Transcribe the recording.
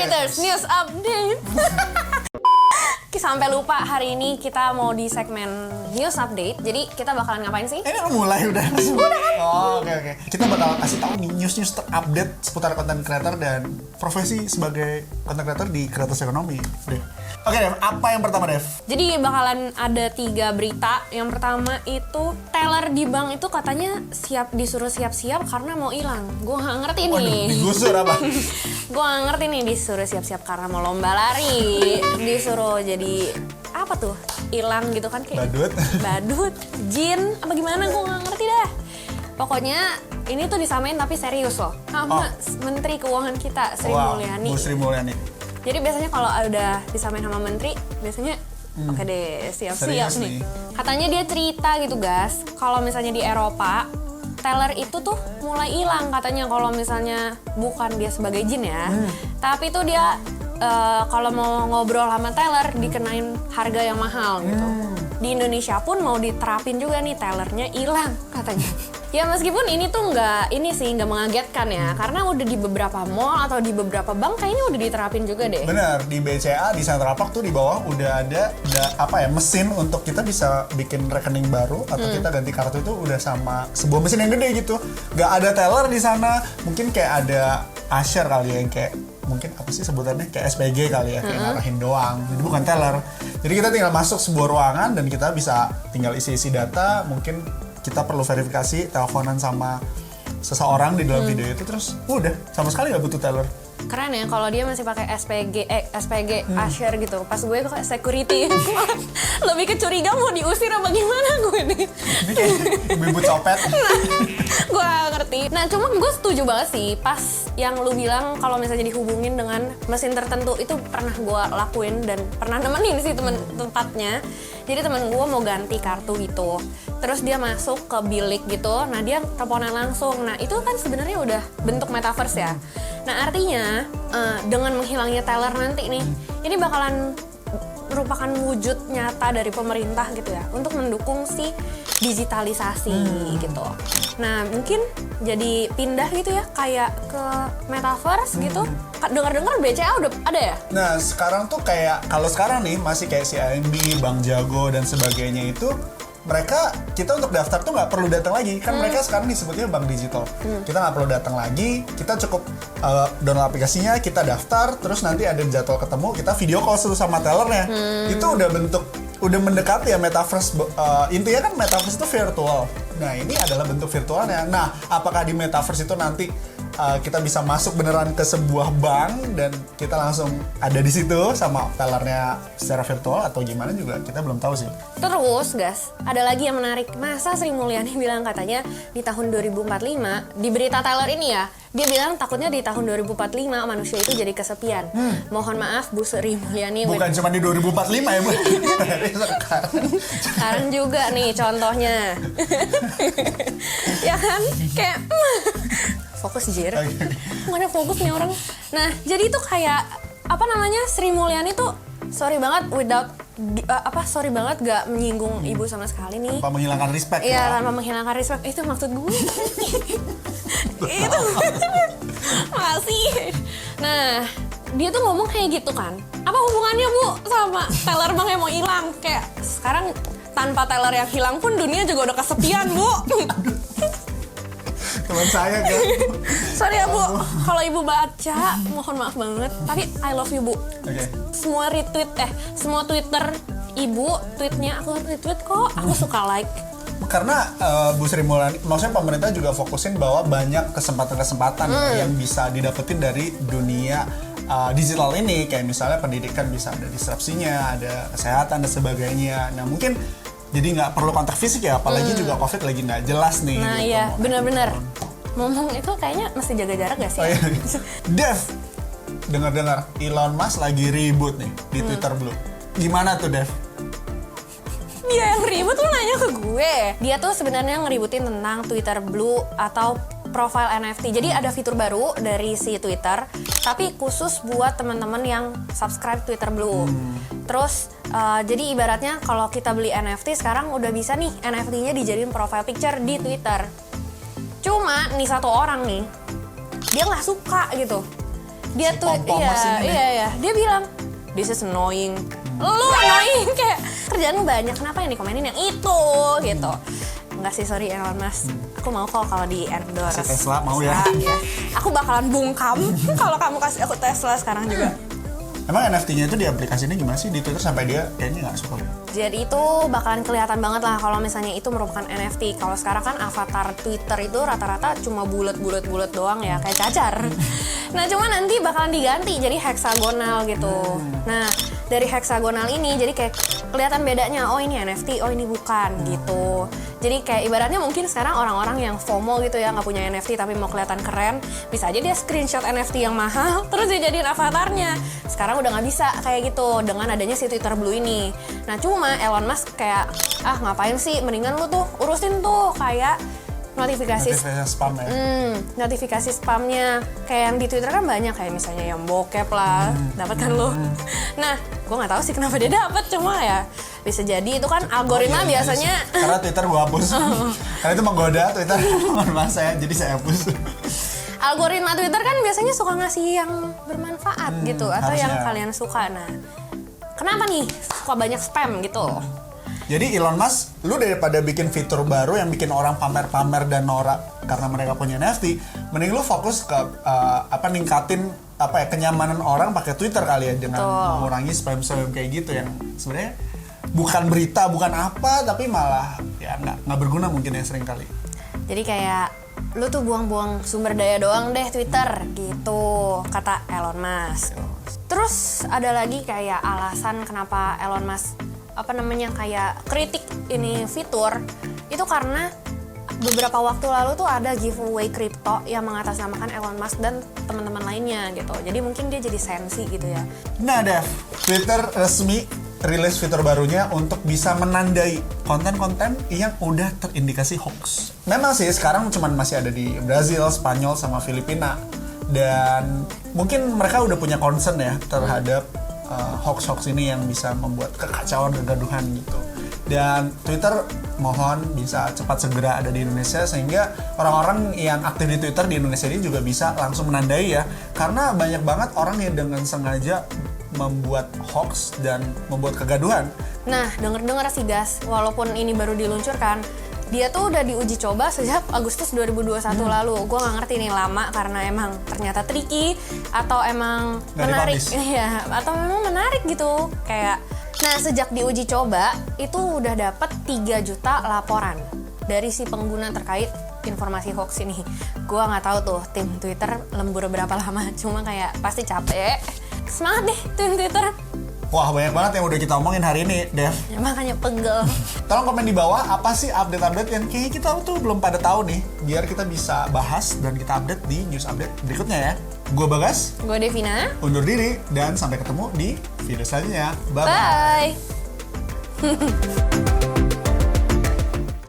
Creators News Update. Sampai lupa hari ini kita mau di segmen News Update. Jadi kita bakalan ngapain sih? Ini mulai udah. Udah kan? Oh, oke. Kita bakal kasih tahu nih news terupdate seputar content creator dan profesi sebagai content creator di creators economy. Oke, Dev, apa yang pertama, Dev? Jadi bakalan ada 3 berita. Yang pertama itu teller di bank itu katanya disuruh siap-siap karena mau hilang. Gue nggak ngerti nih. Waduh, digusur apa? Gue nggak ngerti nih, disuruh siap-siap karena mau lomba lari, disuruh jadi apa tuh, hilang gitu kan, kayak badut, jin apa gimana, gue nggak ngerti dah. Pokoknya ini tuh disamain tapi serius loh sama Menteri Keuangan kita, Sri Mulyani. Bu Sri Mulyani. Jadi biasanya kalau udah disamain sama menteri, biasanya oke deh, siap-siap nih. Katanya dia cerita gitu guys, kalau misalnya di Eropa, teller itu tuh mulai hilang katanya kalau misalnya bukan dia sebagai jin ya. Tapi tuh dia kalau mau ngobrol sama teller dikenain harga yang mahal gitu. Di Indonesia pun mau diterapin juga nih, tellernya hilang katanya. Ya meskipun ini tuh nggak mengagetkan ya, karena udah di beberapa mall atau di beberapa bank kayaknya udah diterapin juga deh. Bener, di BCA di Central Park tuh di bawah udah ada mesin untuk kita bisa bikin rekening baru atau kita ganti kartu itu udah sama sebuah mesin yang gede gitu. Nggak ada teller di sana, mungkin kayak ada usher kali ya, yang kayak mungkin apa sih sebutannya, kayak SPG kali ya, kayak ngarahin doang. Jadi bukan teller. Jadi kita tinggal masuk sebuah ruangan dan kita bisa tinggal isi data, mungkin kita perlu verifikasi teleponan sama seseorang di dalam video itu, terus udah sama sekali nggak butuh teller. Keren ya kalau dia masih pakai SPG usher gitu. Pas gue kayak security, lebih kecuriga mau diusir apa gimana gue nih. Ini kayak ibu-ibu copet. Gue gak ngerti. Nah cuma gue setuju banget sih pas yang lu bilang kalau misalnya dihubungin dengan mesin tertentu, itu pernah gue lakuin dan pernah nemenin sih tempatnya. Jadi temen gue mau ganti kartu gitu, terus dia masuk ke bilik gitu, nah dia teleponan langsung. Nah itu kan sebenarnya udah bentuk metaverse ya. Nah artinya dengan menghilangnya teller nanti nih, ini bakalan merupakan wujud nyata dari pemerintah gitu ya untuk mendukung si digitalisasi gitu. Nah mungkin jadi pindah gitu ya kayak ke metaverse gitu. Dengar-dengar BCA udah ada ya? Nah sekarang tuh kayak, kalau sekarang nih masih kayak CIMB, Bank Jago dan sebagainya itu, kita untuk daftar tuh nggak perlu datang lagi kan. Mereka sekarang disebutnya bank digital. Kita nggak perlu datang lagi, kita cukup download aplikasinya, kita daftar, terus nanti ada jadwal ketemu, kita video call sama tellernya. Itu udah mendekati ya metaverse. Intinya kan metaverse itu virtual. Nah ini adalah bentuk virtualnya. Nah apakah di metaverse itu nanti kita bisa masuk beneran ke sebuah bank dan kita langsung ada di situ sama tellernya secara virtual atau gimana juga kita belum tahu sih. Terus guys, ada lagi yang menarik. Masa Sri Mulyani bilang katanya di tahun 2045, di berita teller ini ya, dia bilang takutnya di tahun 2045 manusia itu jadi kesepian. Mohon maaf Bu Sri Mulyani. Bukan cuma di 2045 ya Bu. Sekarang juga nih contohnya. Ya kan? Kayak fokus jir. Mana fokus nih orang. Nah, jadi itu kayak Sri Mulyani tuh sorry banget gak menyinggung ibu sama sekali nih. Tanpa menghilangkan respect. Iya, tanpa menghilangkan respect. Itu maksud gue. Itu masih. Nah, dia tuh ngomong kayak gitu kan. Apa hubungannya Bu sama teller bank yang mau hilang? Kayak sekarang tanpa teller yang hilang pun dunia juga udah kesepian Bu. Teman saya kan. Sorry ya Bu, kalau Ibu baca, mohon maaf banget. Tapi I love you Bu. Okay. Semua Twitter Ibu, tweetnya aku retweet kok. Aku suka like. Karena Bu Sri Mulyani, maksudnya pemerintah juga fokusin bahwa banyak kesempatan-kesempatan yang bisa didapetin dari dunia digital ini. Kayak misalnya pendidikan bisa ada disrupsinya, ada kesehatan dan sebagainya. Nah mungkin jadi nggak perlu kontak fisik ya, apalagi juga COVID lagi nggak jelas nih. Nah gitu, iya, benar-benar. Ngomong itu kayaknya mesti jaga jarak gak sih? Oh, iya. Dev, dengar-dengar Elon Musk lagi ribut nih di Twitter Blue. Gimana tuh Dev? Dia yang ribut tuh nanya ke gue. Dia tuh sebenarnya ngeributin tentang Twitter Blue atau profile NFT. Jadi ada fitur baru dari si Twitter, tapi khusus buat teman-teman yang subscribe Twitter Blue. Terus jadi ibaratnya kalau kita beli NFT sekarang udah bisa nih NFT-nya dijadiin profile picture di Twitter. Cuma nih satu orang nih, dia nggak suka gitu. Dia Si tuh Pompomas ini nih. iya dia bilang this is annoying. Lu annoying kayak kerjaan lu banyak, kenapa yang dikomenin yang itu gitu. Enggak sih, sorry Elon Musk. Aku mau kok kalau di endorse. Si Tesla mau ya? Iya. Aku bakalan bungkam kalau kamu kasih aku Tesla sekarang juga. Emang NFT-nya itu di aplikasinya gimana sih di Twitter sampai dia kayaknya nggak suka? Jadi itu bakalan kelihatan banget lah kalau misalnya itu merupakan NFT. Kalau sekarang kan avatar Twitter itu rata-rata cuma bulat doang ya, kayak cacar. Nah cuma nanti bakalan diganti jadi heksagonal gitu. Nah dari heksagonal ini jadi kayak kelihatan bedanya, oh ini NFT, oh ini bukan gitu. Jadi kayak ibaratnya mungkin sekarang orang-orang yang FOMO gitu ya, nggak punya NFT tapi mau kelihatan keren, bisa aja dia screenshot NFT yang mahal terus dijadiin avatarnya. Sekarang udah nggak bisa kayak gitu dengan adanya si Twitter Blue ini. Nah cuma Elon Musk kayak ngapain sih, mendingan lu tuh urusin tuh kayak notifikasi spam ya? Notifikasi spamnya kayak yang di Twitter kan banyak, kayak misalnya yang bokep lah, dapat kan lo. Nah, gue nggak tahu sih kenapa dia dapat, cuma ya bisa jadi itu kan algoritma biasanya. Karena Twitter gue hapus. Karena itu menggoda Twitter teman saya, jadi saya hapus. Algoritma Twitter kan biasanya suka ngasih yang bermanfaat gitu atau harusnya. yang kalian suka. Nah, kenapa nih suka banyak spam gitu? Jadi Elon Musk, lu daripada bikin fitur baru yang bikin orang pamer-pamer dan norak karena mereka punya NFT, mending lu fokus ke ningkatin kenyamanan orang pakai Twitter kali ya, dengan mengurangi spam-spam kayak gitu yang sebenarnya bukan berita, bukan apa, tapi malah ya nggak berguna mungkin ya sering kali. Jadi kayak lu tuh buang-buang sumber daya doang deh Twitter gitu, kata Elon Musk. Terus ada lagi kayak alasan kenapa Elon Musk kayak kritik ini fitur itu karena beberapa waktu lalu tuh ada giveaway kripto yang mengatasnamakan Elon Musk dan teman-teman lainnya gitu. Jadi mungkin dia jadi sensi gitu ya. Nah, Dev, Twitter resmi rilis fitur barunya untuk bisa menandai konten-konten yang udah terindikasi hoax. Memang sih sekarang cuman masih ada di Brazil, Spanyol, sama Filipina. Dan mungkin mereka udah punya concern ya terhadap hoax-hoax ini yang bisa membuat kekacauan, kegaduhan gitu. Dan Twitter mohon bisa cepat segera ada di Indonesia sehingga orang-orang yang aktif di Twitter di Indonesia ini juga bisa langsung menandai ya. Karena banyak banget orang yang dengan sengaja membuat hoax dan membuat kegaduhan. Nah, denger-dengar sih Gas, walaupun ini baru diluncurkan, dia tuh udah diuji coba sejak Agustus 2021 lalu. Gue nggak ngerti nih lama karena emang ternyata tricky atau emang Nggak menarik, dipublish. ya, atau memang menarik gitu. Kayak, nah sejak diuji coba itu udah dapet 3 juta laporan dari si pengguna terkait informasi hoax ini. Gue nggak tahu tuh tim Twitter lembur berapa lama, cuma kayak pasti capek. Semangat deh tim Twitter. Wah, banyak banget yang udah kita omongin hari ini, Dev. Ya, makanya pegel. Tolong komen di bawah apa sih update-update yang kayaknya kita tuh belum pada tahu nih, biar kita bisa bahas dan kita update di news update berikutnya ya. Gue Bagas, Gue Devina. undur diri dan sampai ketemu di video selanjutnya. Bye. Bye.